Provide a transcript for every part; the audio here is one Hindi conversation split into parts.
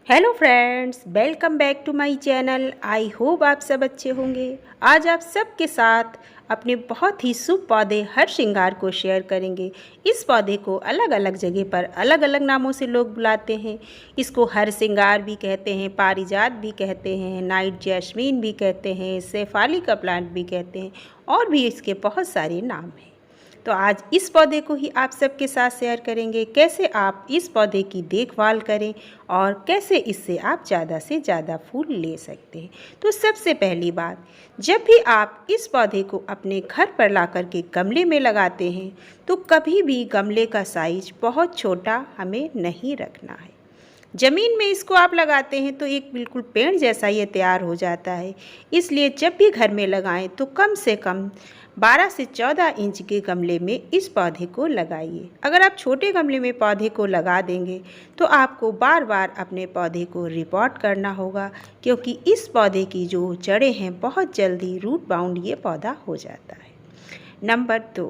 Hello friends, welcome back to my channel. I hope आप सब अच्छे होंगे। आज आप सबके साथ अपने बहुत ही शुभ पौधे हर श्रृंगार को शेयर करेंगे। इस पौधे को अलग अलग जगह पर अलग अलग नामों से लोग बुलाते हैं। इसको हर श्रृंगार भी कहते हैं, पारिजात भी कहते हैं, नाइट जैस्मीन भी कहते हैं, शेफाली का प्लांट भी कहते हैं और भी इसके बहुत सारे नाम हैं। तो आज इस पौधे को ही आप सबके साथ शेयर करेंगे, कैसे आप इस पौधे की देखभाल करें और कैसे इससे आप ज़्यादा से ज़्यादा फूल ले सकते हैं। तो सबसे पहली बात, जब भी आप इस पौधे को अपने घर पर ला कर के गमले में लगाते हैं तो कभी भी गमले का साइज बहुत छोटा हमें नहीं रखना है। ज़मीन में इसको आप लगाते हैं तो एक बिल्कुल पेड़ जैसा ये तैयार हो जाता है। इसलिए जब भी घर में लगाएं तो कम से कम 12 से 14 इंच के गमले में इस पौधे को लगाइए। अगर आप छोटे गमले में पौधे को लगा देंगे तो आपको बार बार अपने पौधे को रिपोर्ट करना होगा, क्योंकि इस पौधे की जो जड़ें हैं बहुत जल्दी रूट बाउंड ये पौधा हो जाता है। नंबर 2,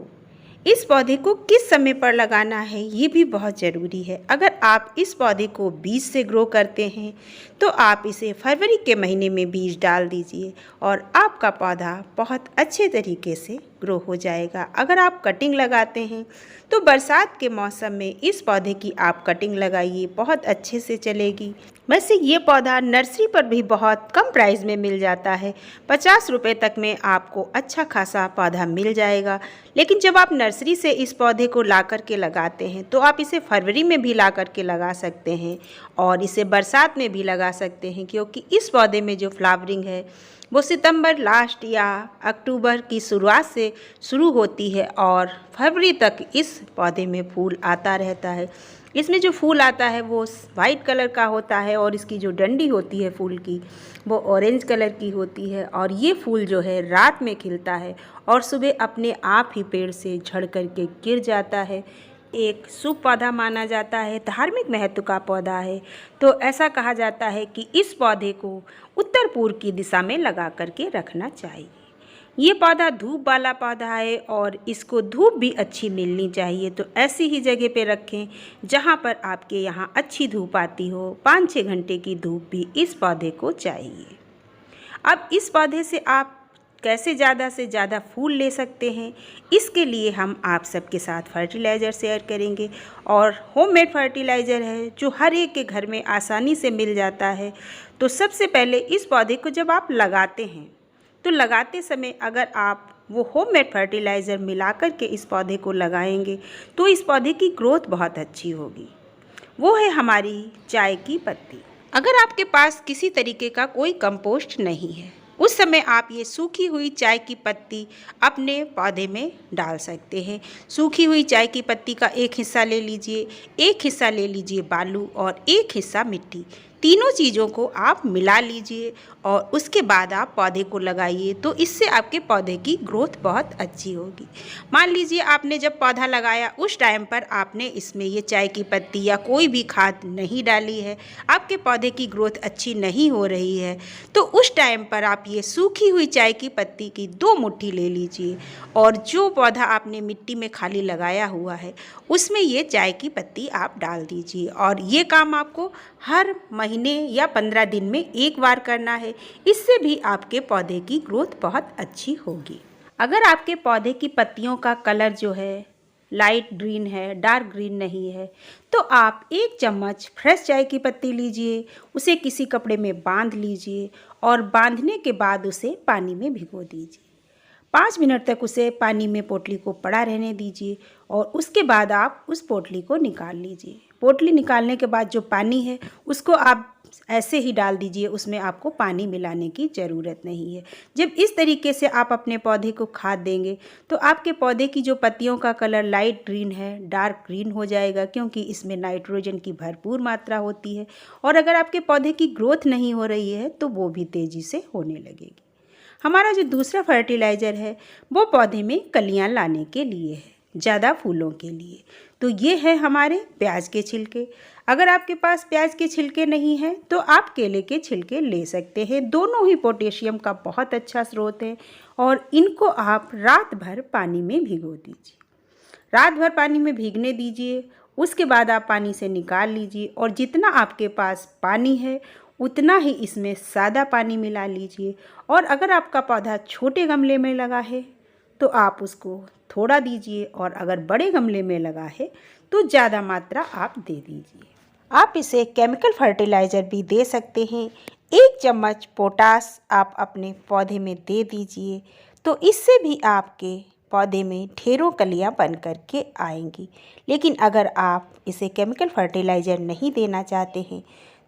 इस पौधे को किस समय पर लगाना है ये भी बहुत ज़रूरी है। अगर आप इस पौधे को बीज से ग्रो करते हैं तो आप इसे फरवरी के महीने में बीज डाल दीजिए और आपका पौधा बहुत अच्छे तरीके से ग्रो हो जाएगा। अगर आप कटिंग लगाते हैं तो बरसात के मौसम में इस पौधे की आप कटिंग लगाइए, बहुत अच्छे से चलेगी। वैसे ये पौधा नर्सरी पर भी बहुत कम प्राइस में मिल जाता है, 50 रुपये तक में आपको अच्छा खासा पौधा मिल जाएगा। लेकिन जब आप नर्सरी से इस पौधे को ला कर के लगाते हैं तो आप इसे फरवरी में भी ला कर के लगा सकते हैं और इसे बरसात में भी लगा सकते हैं, क्योंकि इस पौधे में जो फ्लावरिंग है वो सितंबर लास्ट या अक्टूबर की शुरुआत से शुरू होती है और फरवरी तक इस पौधे में फूल आता रहता है। इसमें जो फूल आता है वो वाइट कलर का होता है और इसकी जो डंडी होती है फूल की वो ऑरेंज कलर की होती है और ये फूल जो है रात में खिलता है और सुबह अपने आप ही पेड़ से झड़ कर के गिर जाता है। एक शुभ पौधा माना जाता है, धार्मिक महत्व का पौधा है। तो ऐसा कहा जाता है कि इस पौधे को उत्तर पूर्व की दिशा में लगा करके रखना चाहिए। ये पौधा धूप वाला पौधा है और इसको धूप भी अच्छी मिलनी चाहिए, तो ऐसी ही जगह पे रखें जहाँ पर आपके यहाँ अच्छी धूप आती हो। 5-6 घंटे की धूप भी इस पौधे को चाहिए। अब इस पौधे से आप कैसे ज़्यादा से ज़्यादा फूल ले सकते हैं, इसके लिए हम आप सबके साथ फर्टिलाइज़र शेयर करेंगे और होममेड फर्टिलाइज़र है जो हर एक के घर में आसानी से मिल जाता है। तो सबसे पहले इस पौधे को जब आप लगाते हैं तो लगाते समय अगर आप वो होममेड फर्टिलाइज़र मिलाकर के इस पौधे को लगाएंगे तो इस पौधे की ग्रोथ बहुत अच्छी होगी। वो है हमारी चाय की पत्ती। अगर आपके पास किसी तरीके का कोई कंपोस्ट नहीं है उस समय आप ये सूखी हुई चाय की पत्ती अपने पौधे में डाल सकते हैं। सूखी हुई चाय की पत्ती का एक हिस्सा ले लीजिए, एक हिस्सा ले लीजिए बालू और एक हिस्सा मिट्टी। तीनों चीज़ों को आप मिला लीजिए और उसके बाद आप पौधे को लगाइए, तो इससे आपके पौधे की ग्रोथ बहुत अच्छी होगी। मान लीजिए आपने जब पौधा लगाया उस टाइम पर आपने इसमें ये चाय की पत्ती या कोई भी खाद नहीं डाली है, आपके पौधे की ग्रोथ अच्छी नहीं हो रही है, तो उस टाइम पर आप ये सूखी हुई चाय की पत्ती की 2 मुट्ठी ले लीजिए और जो पौधा आपने मिट्टी में खाली लगाया हुआ है उसमें ये चाय की पत्ती आप डाल दीजिए। और ये काम आपको हर महीने या 15 दिन में एक बार करना है। इससे भी आपके पौधे की ग्रोथ बहुत अच्छी होगी। अगर आपके पौधे की पत्तियों का कलर जो है लाइट ग्रीन है, डार्क ग्रीन नहीं है, तो आप 1 चम्मच फ्रेश चाय की पत्ती लीजिए, उसे किसी कपड़े में बांध लीजिए और बांधने के बाद उसे पानी में भिगो दीजिए। 5 मिनट तक उसे पानी में पोटली को पड़ा रहने दीजिए और उसके बाद आप उस पोटली को निकाल लीजिए। पोटली निकालने के बाद जो पानी है उसको आप ऐसे ही डाल दीजिए, उसमें आपको पानी मिलाने की ज़रूरत नहीं है। जब इस तरीके से आप अपने पौधे को खाद देंगे तो आपके पौधे की जो पत्तियों का कलर लाइट ग्रीन है डार्क ग्रीन हो जाएगा, क्योंकि इसमें नाइट्रोजन की भरपूर मात्रा होती है। और अगर आपके पौधे की ग्रोथ नहीं हो रही है तो वो भी तेज़ी से होने लगेगी। हमारा जो दूसरा फर्टिलाइज़र है वो पौधे में कलियां लाने के लिए है, ज़्यादा फूलों के लिए। तो ये है हमारे प्याज के छिलके। अगर आपके पास प्याज के छिलके नहीं हैं तो आप केले के छिलके ले सकते हैं। दोनों ही पोटेशियम का बहुत अच्छा स्रोत है और इनको आप रात भर पानी में भिगो दीजिए। रात भर पानी में भीगने दीजिए उसके बाद आप पानी से निकाल लीजिए और जितना आपके पास पानी है उतना ही इसमें सादा पानी मिला लीजिए। और अगर आपका पौधा छोटे गमले में लगा है तो आप उसको थोड़ा दीजिए, और अगर बड़े गमले में लगा है तो ज़्यादा मात्रा आप दे दीजिए। आप इसे केमिकल फर्टिलाइज़र भी दे सकते हैं। 1 चम्मच पोटास आप अपने पौधे में दे दीजिए, तो इससे भी आपके पौधे में ढेरों कलियां बन कर के आएंगी। लेकिन अगर आप इसे केमिकल फर्टिलाइज़र नहीं देना चाहते हैं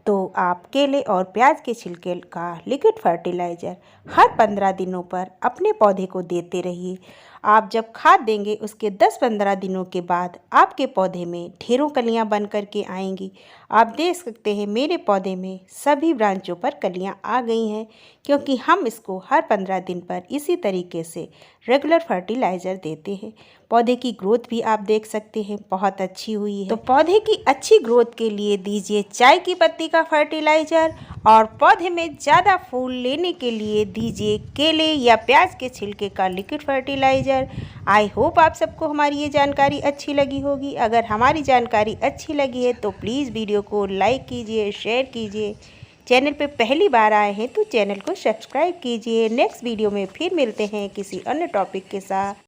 तो आप केले और प्याज के छिलके का लिक्विड फर्टिलाइज़र हर 15 दिनों पर अपने पौधे को देते रहिए। आप जब खाद देंगे उसके 10-15 दिनों के बाद आपके पौधे में ढेरों कलियां बन कर के आएंगी। आप देख सकते हैं मेरे पौधे में सभी ब्रांचों पर कलियां आ गई हैं, क्योंकि हम इसको हर 15 दिन पर इसी तरीके से रेगुलर फर्टिलाइज़र देते हैं। पौधे की ग्रोथ भी आप देख सकते हैं बहुत अच्छी हुई है। तो पौधे की अच्छी ग्रोथ के लिए दीजिए चाय की पत्ती का फर्टिलाइज़र, और पौधे में ज़्यादा फूल लेने के लिए दीजिए केले या प्याज के छिलके का लिक्विड फर्टिलाइज़र। आई होप आप सबको हमारी ये जानकारी अच्छी लगी होगी। अगर हमारी जानकारी अच्छी लगी है तो प्लीज़ वीडियो को लाइक कीजिए, शेयर कीजिए। चैनल पे पहली बार आए हैं तो चैनल को सब्सक्राइब कीजिए। नेक्स्ट वीडियो में फिर मिलते हैं किसी अन्य टॉपिक के साथ।